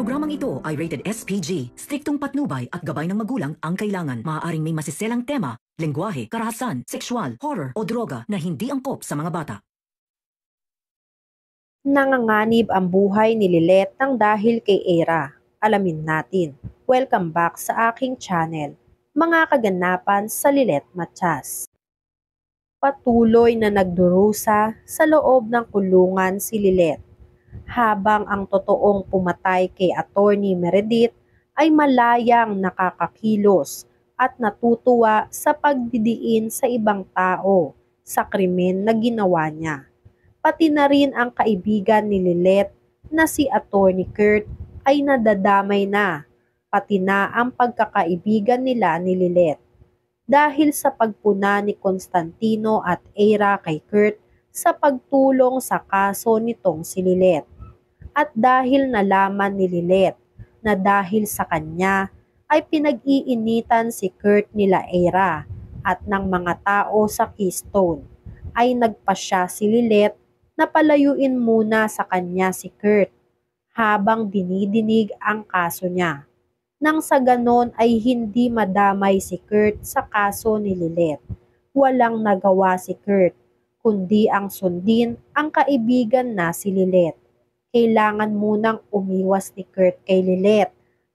Programang ito ay rated SPG. Striktong patnubay at gabay ng magulang ang kailangan. Maaaring may masiselang tema, lengguwahe, karahasan, sexual, horror o droga na hindi angkop sa mga bata. Nanganganib ang buhay ni Lilet nang dahil kay Era. Alamin natin. Welcome back sa aking channel. Mga kaganapan sa Lilet Matias. Patuloy na nagdurusa sa loob ng kulungan si Lilet, habang ang totoong pumatay kay Attorney Meredith ay malayang nakakakilos at natutuwa sa pagdidiin sa ibang tao sa krimen na ginawa niya. Pati na rin ang kaibigan ni Lilet na si Attorney Kurt ay nadadamay na, pati na ang pagkakaibigan nila ni Lilet. Dahil sa pagpuna ni Constantino at Era kay Kurt sa pagtulong sa kaso nitong si Lilet. At dahil nalaman ni Lilet na dahil sa kanya ay pinag-iinitan si Kurt nila Era at ng mga tao sa Keystone, ay nagpasya si Lilet na palayuin muna sa kanya si Kurt habang dinidinig ang kaso niya. Nang sa ganon ay hindi madamay si Kurt sa kaso ni Lilet. Walang nagawa si Kurt kundi ang sundin ang kaibigan na si Lilet. Kailangan munang umiwas ni Kurt kay Lilet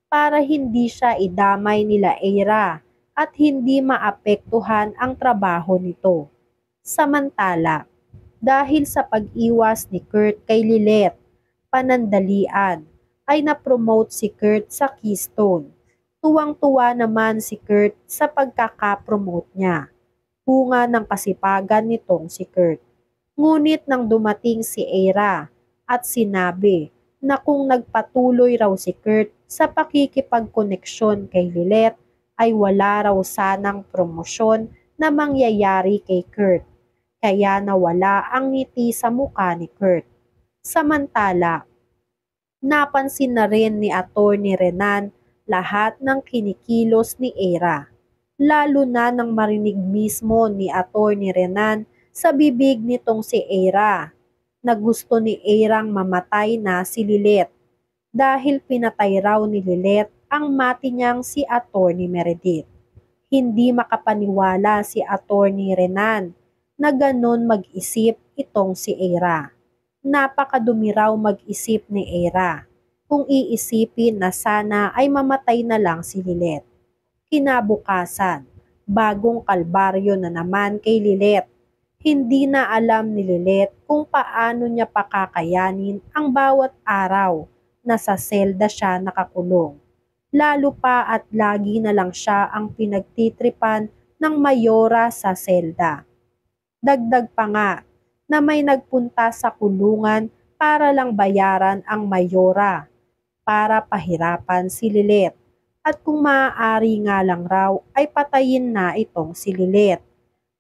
para hindi siya idamay nila Era at hindi maapektuhan ang trabaho nito. Samantala, dahil sa pag-iwas ni Kurt kay Lilet, panandalian, ay na-promote si Kurt sa Keystone. Tuwang-tuwa naman si Kurt sa pagkaka-promote niya. Bunga ng kasipagan nitong si Kurt. Ngunit nang dumating si Era at sinabi na kung nagpatuloy raw si Kurt sa pakikipagkoneksyon kay Lilet ay wala raw sanang promosyon na mangyayari kay Kurt. Kaya nawala ang ngiti sa mukha ni Kurt. Samantala, napansin na rin ni Attorney Renan lahat ng kinikilos ni Era. Lalo na nang marinig mismo ni Attorney Renan sa bibig nitong si Era na gusto ni Erang mamatay na si Lilet dahil pinatay raw ni Lilet ang mati niyang si Attorney Meredith. Hindi makapaniwala si Attorney Renan na ganon mag-isip itong si Era. Napakadumi raw mag-isip ni Era kung iisipin na sana ay mamatay na lang si Lilet. Kinabukasan, bagong kalbaryo na naman kay Lilet. Hindi na alam ni Lilet kung paano niya pakakayanin ang bawat araw na sa selda siya nakakulong. Lalo pa at lagi na lang siya ang pinagtitripan ng mayora sa selda. Dagdag pa nga na may nagpunta sa kulungan para lang bayaran ang mayora para pahirapan si Lilet. At kung maaari nga lang raw ay patayin na itong si Lilet.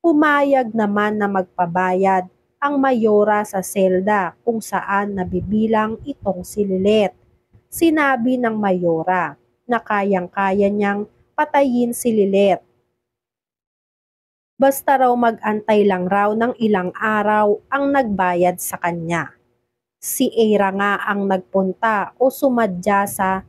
Pumayag naman na magpabayad ang mayora sa selda kung saan nabibilang itong si Lilet. Sinabi ng mayora na kayang-kaya niyang patayin si Lilet. Basta raw mag-antay lang raw ng ilang araw ang nagbayad sa kanya. Si Era nga ang nagpunta o sumadya sa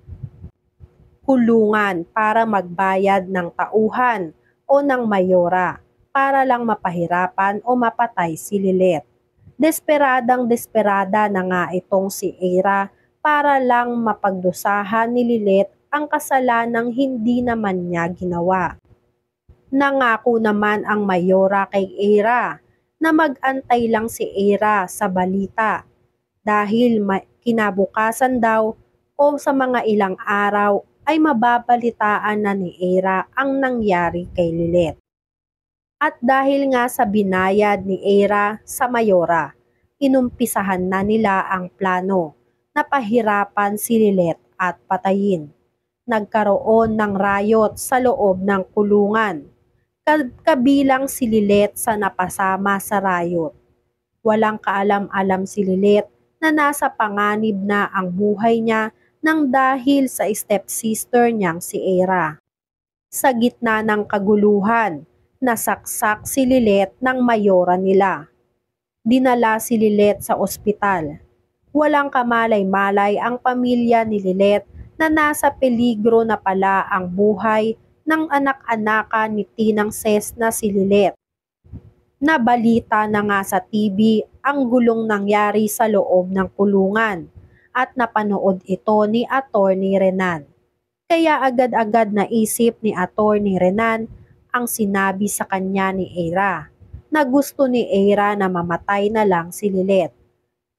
kulungan para magbayad ng tauhan o ng mayora para lang mapahirapan o mapatay si Lilet. Desperadang desperada na nga itong si Era para lang mapagdusahan ni Lilet ang kasalanang hindi naman niya ginawa. Nangako naman ang mayora kay Era na mag-antay lang si Era sa balita dahil kinabukasan daw o sa mga ilang araw ay mababalitaan na ni Era ang nangyari kay Lilet. At dahil nga sa binayad ni Era sa mayora, inumpisahan na nila ang plano na pahirapan si Lilet at patayin. Nagkaroon ng riot sa loob ng kulungan. Kabilang si Lilet sa napasama sa riot. Walang kaalam-alam si Lilet na nasa panganib na ang buhay niya nang dahil sa stepsister niyang si Era. Sa gitna ng kaguluhan, nasaksak si Lilet ng mayora nila. Dinala si Lilet sa ospital. Walang kamalay-malay ang pamilya ni Lilet na nasa peligro na pala ang buhay ng anak-anakan ni Tinang Ses na si Lilet. Nabalita na nga sa TV ang gulong nangyari sa loob ng kulungan at napanood ito ni Attorney Renan. Kaya agad-agad naisip ni Attorney Renan ang sinabi sa kanya ni Eira na gusto ni Eira na mamatay na lang si Lilet.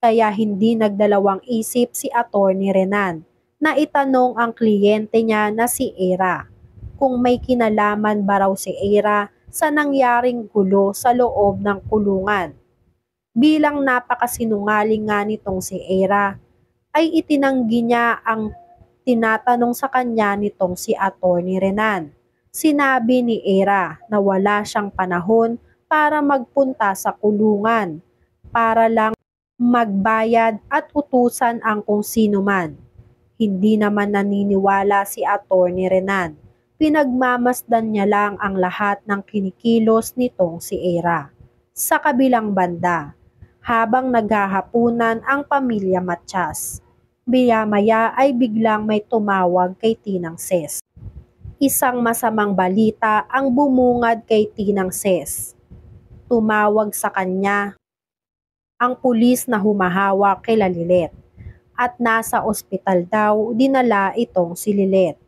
Kaya hindi nagdalawang isip si Attorney Renan na itanong ang kliyente niya na si Eira kung may kinalaman ba raw si Eira sa nangyaring gulo sa loob ng kulungan. Bilang napakasinungaling nga nitong si Eira, ay itinanggi niya ang tinatanong sa kanya nitong si Attorney Renan. Sinabi ni Eira na wala siyang panahon para magpunta sa kulungan, para lang magbayad at utusan ang kung sino man. Hindi naman naniniwala si Attorney Renan. Pinagmamasdan niya lang ang lahat ng kinikilos nitong si Eira. Sa kabilang banda, habang naghahapunan ang pamilya Matias, maya-maya ay biglang may tumawag kay Tinang Ses. Isang masamang balita ang bumungad kay Tinang Ses. Tumawag sa kanya ang pulis na humahawak kay Lilet at nasa ospital daw dinala itong si Lilet.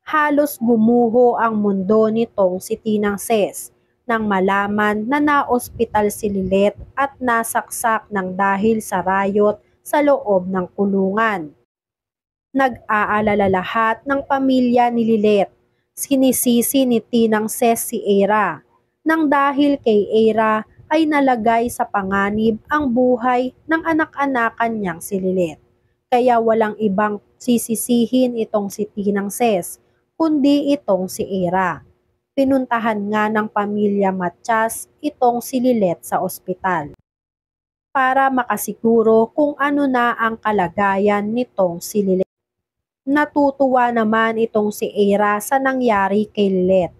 Halos gumuho ang mundo nitong si Tinang Ses nang malaman na na-ospital si Lilet at nasaksak ng dahil sa riot sa loob ng kulungan. Nag-aalala lahat ng pamilya ni Lilet. Sinisisi ni Tinang Ses si Eira nang dahil kay Eira ay nalagay sa panganib ang buhay ng anak-anakan niyang si Lilet. Kaya walang ibang sisisihin itong si Tinang Ses, kundi itong si Eira. Pinuntahan nga ng pamilya Matias itong si Lilet sa ospital para makasiguro kung ano na ang kalagayan nitong si Lilet. Natutuwa naman itong si Eira sa nangyari kay Lilet,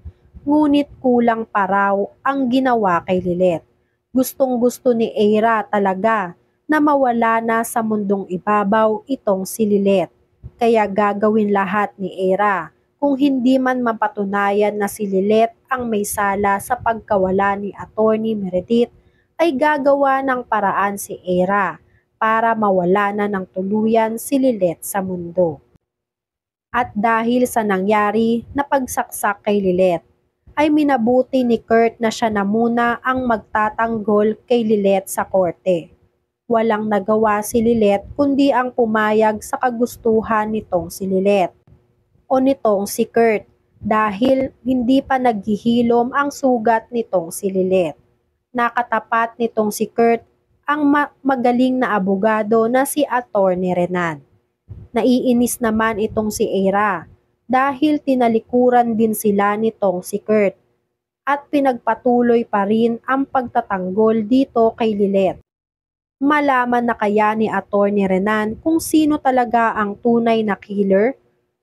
ngunit kulang pa raw ang ginawa kay Lilet. Gustong-gusto ni Eira talaga na mawala na sa mundong ibabaw itong si Lilet. Kaya gagawin lahat ni Eira kung hindi man mapatunayan na si Lilet ang may sala sa pagkawala ni Attorney Meredith, ay gagawa ng paraan si Eira para mawala na ng tuluyan si Lilet sa mundo. At dahil sa nangyari na pagsaksak kay Lilet, ay minabuti ni Kurt na siya na muna ang magtatanggol kay Lilet sa korte. Walang nagawa si Lilet kundi ang pumayag sa kagustuhan nitong si Lilet o nitong si Kurt dahil hindi pa naghihilom ang sugat nitong si Lilet. Nakatapat nitong si Kurt ang magaling na abogado na si Attorney Renan. Naiinis naman itong si Eira dahil tinalikuran din sila nitong si Kurt at pinagpatuloy pa rin ang pagtatanggol dito kay Lilet. Malaman na kaya ni Attorney Renan kung sino talaga ang tunay na killer?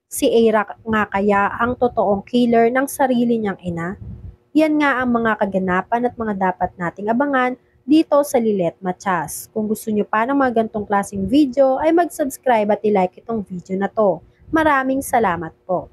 Si Eira nga kaya ang totoong killer ng sarili niyang ina? Yan nga ang mga kaganapan at mga dapat nating abangan dito sa Lilet Matias. Kung gusto nyo pa ng mga gantong klaseng video ay mag-subscribe at i-like itong video na to. Maraming salamat po.